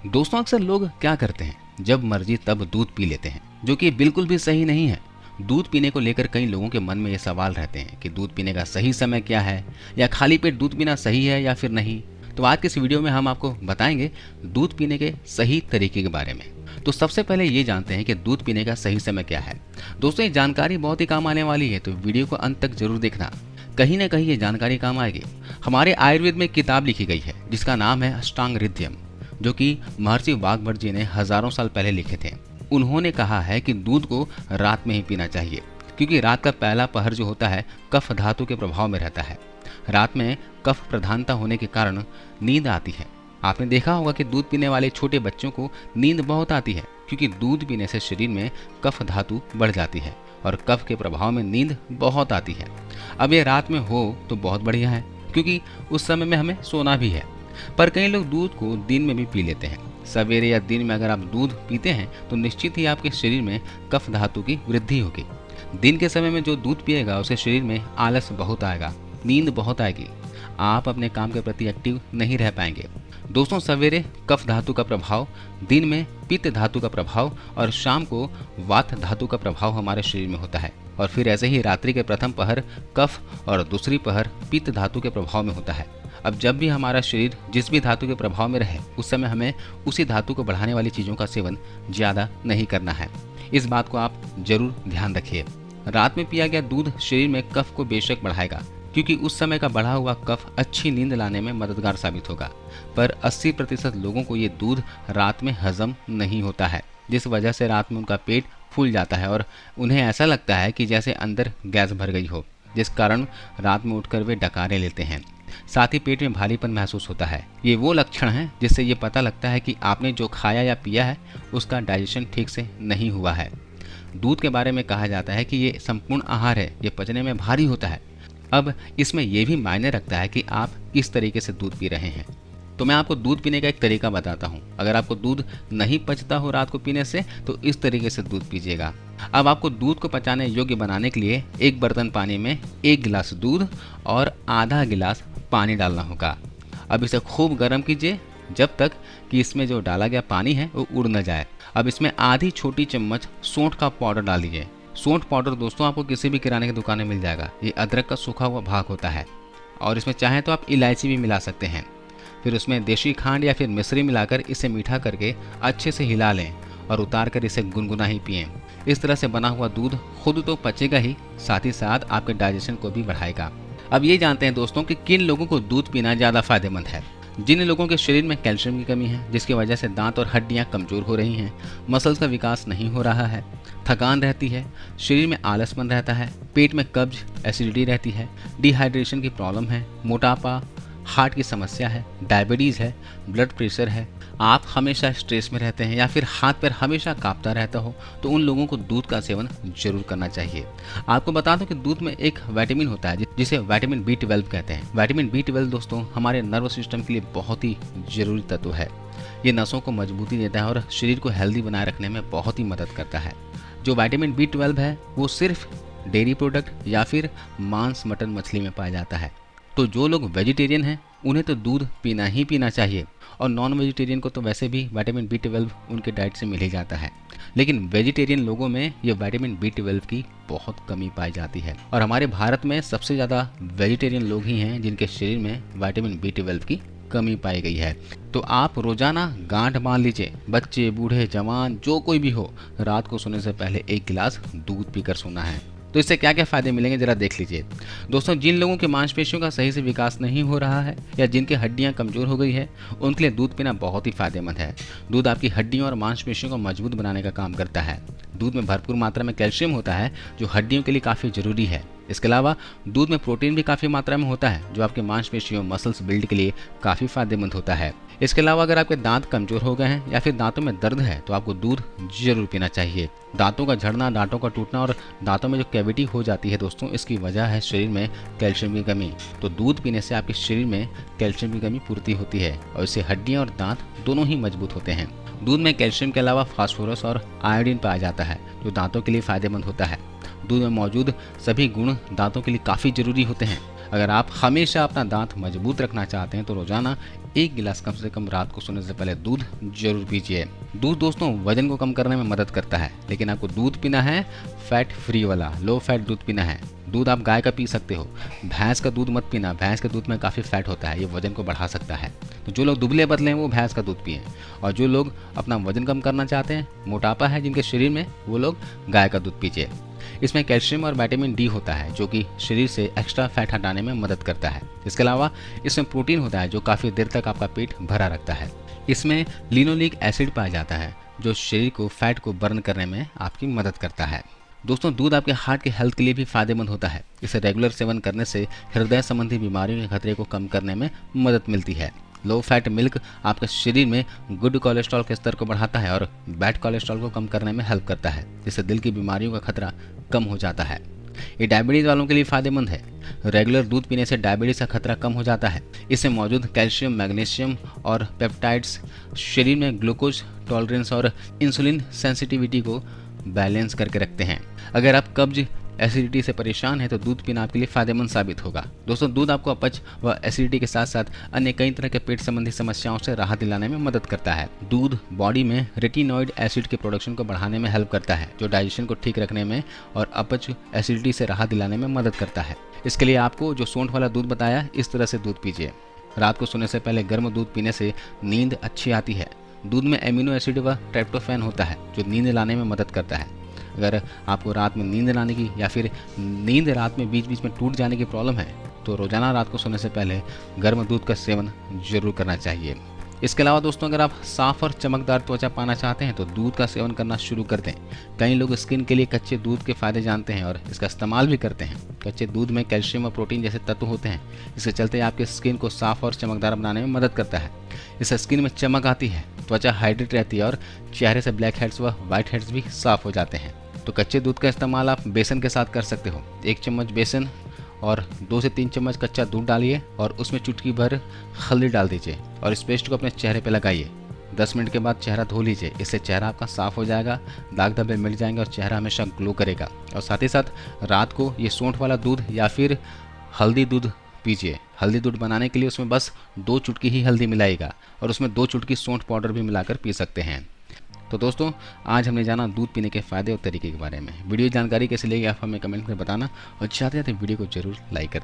दोस्तों अक्सर लोग क्या करते हैं, जब मर्जी तब दूध पी लेते हैं, जो कि बिल्कुल भी सही नहीं है। दूध पीने को लेकर कई लोगों के मन में ये सवाल रहते हैं कि दूध पीने का सही समय क्या है, या खाली पेट दूध पीना सही है या फिर नहीं। तो आज के इस वीडियो में हम आपको बताएंगे दूध पीने के सही तरीके के बारे में। तो सबसे पहले ये जानते हैं कि दूध पीने का सही समय क्या है। दोस्तों ये जानकारी बहुत ही काम आने वाली है, तो वीडियो को अंत तक जरूर देखना, कहीं ना कहीं ये जानकारी काम आएगी। हमारे आयुर्वेद में एक किताब लिखी गई है जिसका नाम है अष्टांग हृदयम, जो कि महर्षि वाघभट जी ने हजारों साल पहले लिखे थे। उन्होंने कहा है कि दूध को रात में ही पीना चाहिए, क्योंकि रात का पहला पहर जो होता है कफ धातु के प्रभाव में रहता है। रात में कफ प्रधानता होने के कारण नींद आती है। आपने देखा होगा कि दूध पीने वाले छोटे बच्चों को नींद बहुत आती है, क्योंकि दूध पीने से शरीर में कफ धातु बढ़ जाती है और कफ के प्रभाव में नींद बहुत आती है। अब ये रात में हो तो बहुत बढ़िया है, क्योंकि उस समय में हमें सोना भी है। पर कई लोग दूध को दिन में भी पी लेते हैं। सवेरे या दिन में अगर आप दूध पीते हैं तो निश्चित ही आपके शरीर में कफ धातु की वृद्धि होगी। दिन के समय में जो दूध पिएगा उसके शरीर में आलस बहुत आएगा, नींद बहुत आएगी, आप अपने काम के प्रति एक्टिव नहीं रह पाएंगे। दोस्तों सवेरे कफ धातु का प्रभाव, दिन में पित्त धातु का प्रभाव और शाम को वात धातु का प्रभाव हमारे शरीर में होता है। और फिर ऐसे ही रात्रि के प्रथम पहर कफ और दूसरी पहर पित्त धातु के प्रभाव में होता है। अब जब भी हमारा शरीर जिस भी धातु के प्रभाव में रहे, उस समय हमें उसी धातु को बढ़ाने वाली चीज़ों का सेवन ज़्यादा नहीं करना है। इस बात को आप जरूर ध्यान रखिए। रात में पिया गया दूध शरीर में कफ को बेशक बढ़ाएगा, क्योंकि उस समय का बढ़ा हुआ कफ अच्छी नींद लाने में मददगार साबित होगा। पर 80% लोगों को ये दूध रात में हजम नहीं होता है, जिस वजह से रात में उनका पेट फूल जाता है और उन्हें ऐसा लगता है कि जैसे अंदर गैस भर गई हो, जिस कारण रात में उठकर वे डकारे लेते हैं। साथ ही पेट में भारीपन महसूस होता है। ये वो लक्षण हैं जिससे ये पता लगता है कि आपने जो खाया या पिया है उसका डाइजेशन ठीक से नहीं हुआ है। दूध के बारे में कहा जाता है कि ये संपूर्ण आहार है, ये पचने में भारी होता है। अब इसमें यह भी मायने रखता है कि आप किस तरीके से दूध पी रहे हैं। तो मैं आपको दूध पीने का एक तरीका बताता हूँ। अगर आपको दूध नहीं पचता हो रात को पीने से, तो इस तरीके से दूध पीजिएगा। अब आपको दूध को पचाने योग्य बनाने के लिए एक बर्तन पानी में 1 गिलास दूध और आधा गिलास पानी डालना होगा। अब इसे खूब गर्म कीजिए जब तक कि इसमें जो डाला गया पानी है वो उड़ न जाए। अब इसमें आधी छोटी चम्मच सौंठ का पाउडर डाल लीजिए। सौंठ पाउडर दोस्तों आपको किसी भी किराने की दुकान में मिल जाएगा। ये अदरक का सूखा हुआ भाग होता है, और इसमें चाहें तो आप इलायची भी मिला सकते हैं। फिर उसमें देशी खांड या फिर मिश्री मिलाकर इसे मीठा करके अच्छे से हिला लें और उतार कर इसे गुनगुना ही पिएं। इस तरह से बना हुआ दूध खुद तो पचेगा ही, साथ ही साथ आपके डाइजेशन को भी बढ़ाएगा। अब ये जानते हैं दोस्तों कि किन लोगों को दूध पीना ज़्यादा फायदेमंद है। जिन लोगों के शरीर में कैल्शियम की कमी है, जिसकी वजह से दांत और हड्डियां कमजोर हो रही हैं, मसल्स का विकास नहीं हो रहा है, थकान रहती है, शरीर में आलसपन रहता है, पेट में कब्ज, एसिडिटी रहती है, डिहाइड्रेशन की प्रॉब्लम है, मोटापा, हार्ट की समस्या है, डायबिटीज़ है, ब्लड प्रेशर है, आप हमेशा स्ट्रेस में रहते हैं या फिर हाथ पैर हमेशा कांपता रहता हो, तो उन लोगों को दूध का सेवन जरूर करना चाहिए। आपको बता दूं कि दूध में एक विटामिन होता है जिसे विटामिन B12 कहते हैं। विटामिन B12 दोस्तों हमारे नर्वस सिस्टम के लिए बहुत ही जरूरी तत्व है। ये नसों को मजबूती देता है और शरीर को हेल्दी बनाए रखने में बहुत ही मदद करता है। जो विटामिन B12 है वो सिर्फ डेयरी प्रोडक्ट या फिर मांस, मटन, मछली में पाया जाता है। तो जो लोग वेजिटेरियन हैं उन्हें तो दूध पीना ही पीना चाहिए, और नॉन वेजिटेरियन को तो वैसे भी विटामिन B12 उनके डाइट से मिल ही जाता है। लेकिन वेजिटेरियन लोगों में ये विटामिन B12 की बहुत कमी पाई जाती है, और हमारे भारत में सबसे ज़्यादा वेजिटेरियन लोग ही हैं जिनके शरीर में विटामिन B12 की कमी पाई गई है। तो आप रोजाना गांठ बांध लीजिए, बच्चे, बूढ़े, जवान, जो कोई भी हो, रात को सोने से पहले 1 गिलास दूध पीकर सोना है। तो इससे क्या क्या फायदे मिलेंगे जरा देख लीजिए। दोस्तों जिन लोगों के मांसपेशियों का सही से विकास नहीं हो रहा है या जिनकी हड्डियां कमजोर हो गई है, उनके लिए दूध पीना बहुत ही फायदेमंद है। दूध आपकी हड्डियों और मांसपेशियों को मजबूत बनाने का काम करता है। दूध में भरपूर मात्रा में कैल्शियम होता है, जो हड्डियों के लिए काफ़ी जरूरी है। इसके अलावा दूध में प्रोटीन भी काफ़ी मात्रा में होता है, जो आपके मांसपेशियों, मसल्स बिल्ड के लिए काफ़ी फायदेमंद होता है। इसके अलावा अगर आपके दांत कमजोर हो गए हैं या फिर दांतों में दर्द है, तो आपको दूध जरूर पीना चाहिए। दांतों का झड़ना, दांतों का टूटना और दांतों में जो कैविटी हो जाती है दोस्तों, इसकी वजह है शरीर में कैल्शियम की कमी। तो दूध पीने से आपके शरीर में कैल्शियम की कमी पूर्ति होती है और इससे हड्डियां और दांत दोनों ही मजबूत होते हैं। दूध में कैल्शियम के अलावा फास्फोरस और आयोडीन पाया जाता है, जो दांतों के लिए फायदेमंद होता है। दूध में मौजूद सभी गुण दांतों के लिए काफ़ी जरूरी होते हैं। अगर आप हमेशा अपना दांत मजबूत रखना चाहते हैं तो रोजाना 1 गिलास कम से कम रात को सोने से पहले दूध जरूर पीजिए। दूध दोस्तों वजन को कम करने में मदद करता है, लेकिन आपको दूध पीना है फैट फ्री वाला, लो फैट दूध पीना है। दूध आप गाय का पी सकते हो, भैंस का दूध मत पीना, भैंस के दूध में काफ़ी फैट होता है, ये वजन को बढ़ा सकता है। तो जो लोग दुबले पतले हैं वो भैंस का दूध पिएं, और जो लोग अपना वजन कम करना चाहते हैं, मोटापा है जिनके शरीर में, वो लोग गाय का दूध पीजिए। इसमें कैल्शियम और विटामिन डी होता है जो कि शरीर से एक्स्ट्रा फैट हटाने में मदद करता है। इसके अलावा इसमें प्रोटीन होता है जो काफ़ी देर तक आपका पेट भरा रखता है। इसमें लिनोलिक एसिड पाया जाता है जो शरीर को फैट को बर्न करने में आपकी मदद करता है। दोस्तों दूध आपके हार्ट के हेल्थ के लिए भी फायदेमंद होता है। इसे रेगुलर सेवन करने से हृदय संबंधी बीमारियों के खतरे को कम करने में मदद मिलती है। लो फैट मिल्क आपके शरीर में गुड कोलेस्ट्रॉल के स्तर को बढ़ाता है और बैड कोलेस्ट्रॉल को कम करने में हेल्प करता है, जिससे दिल की बीमारियों का खतरा कम हो जाता है। ये डायबिटीज वालों के लिए फायदेमंद है। रेगुलर दूध पीने से डायबिटीज का खतरा कम हो जाता है। इसमें मौजूद कैल्शियम, मैग्नीशियम और पेप्टाइड्स शरीर में ग्लूकोज टॉलरेंस और इंसुलिन सेंसिटिविटी को बैलेंस करके रखते हैं। अगर आप कब्ज एसिडिटी से परेशान है तो दूध पीना आपके लिए फायदेमंद साबित होगा। दोस्तों दूध आपको अपच व एसिडिटी के साथ साथ अन्य कई तरह के पेट संबंधी समस्याओं से राहत दिलाने में मदद करता है। दूध बॉडी में रेटिनॉइड एसिड के प्रोडक्शन को बढ़ाने में हेल्प करता है, जो डाइजेशन को ठीक रखने में और अपच एसिडिटी से राहत दिलाने में मदद करता है। इसके लिए आपको जो सौंठ वाला दूध बताया, इस तरह से दूध पीजिए। रात को सोने से पहले गर्म दूध पीने से नींद अच्छी आती है। दूध में एमिनो एसिड व ट्रिप्टोफैन होता है जो नींद लाने में मदद करता है। अगर आपको रात में नींद लाने की या फिर नींद रात में बीच बीच में टूट जाने की प्रॉब्लम है तो रोजाना रात को सोने से पहले गर्म दूध का सेवन जरूर करना चाहिए। इसके अलावा दोस्तों अगर आप साफ और चमकदार त्वचा पाना चाहते हैं तो दूध का सेवन करना शुरू कर दें। कई लोग स्किन के लिए कच्चे दूध के फायदे जानते हैं और इसका इस्तेमाल भी करते हैं। कच्चे दूध में कैल्शियम और प्रोटीन जैसे तत्व होते हैं, इसके चलते आपके स्किन को साफ और चमकदार बनाने में मदद करता है। इससे स्किन में चमक आती है, त्वचा हाइड्रेट रहती है और चेहरे से ब्लैक हेड्स व वाइट हेड्स भी साफ हो जाते हैं। तो कच्चे दूध का इस्तेमाल आप बेसन के साथ कर सकते हो। 1 चम्मच बेसन और 2 से 3 चम्मच कच्चा दूध डालिए और उसमें चुटकी भर हल्दी डाल दीजिए और इस पेस्ट को अपने चेहरे पे लगाइए। 10 मिनट के बाद चेहरा धो लीजिए। इससे चेहरा आपका साफ हो जाएगा, दाग धब्बे मिट जाएंगे और चेहरा हमेशा ग्लो करेगा। और साथ ही साथ रात को ये सौंठ वाला दूध या फिर हल्दी दूध पीजिए। हल्दी दूध बनाने के लिए उसमें बस 2 चुटकी ही हल्दी मिलाइएगा और उसमें 2 चुटकी सौंठ पाउडर भी मिलाकर पी सकते हैं। तो दोस्तों आज हमने जाना दूध पीने के फायदे और तरीके के बारे में। वीडियो जानकारी कैसे लगी आप हमें कमेंट में बताना और चाहते वीडियो को जरूर लाइक कर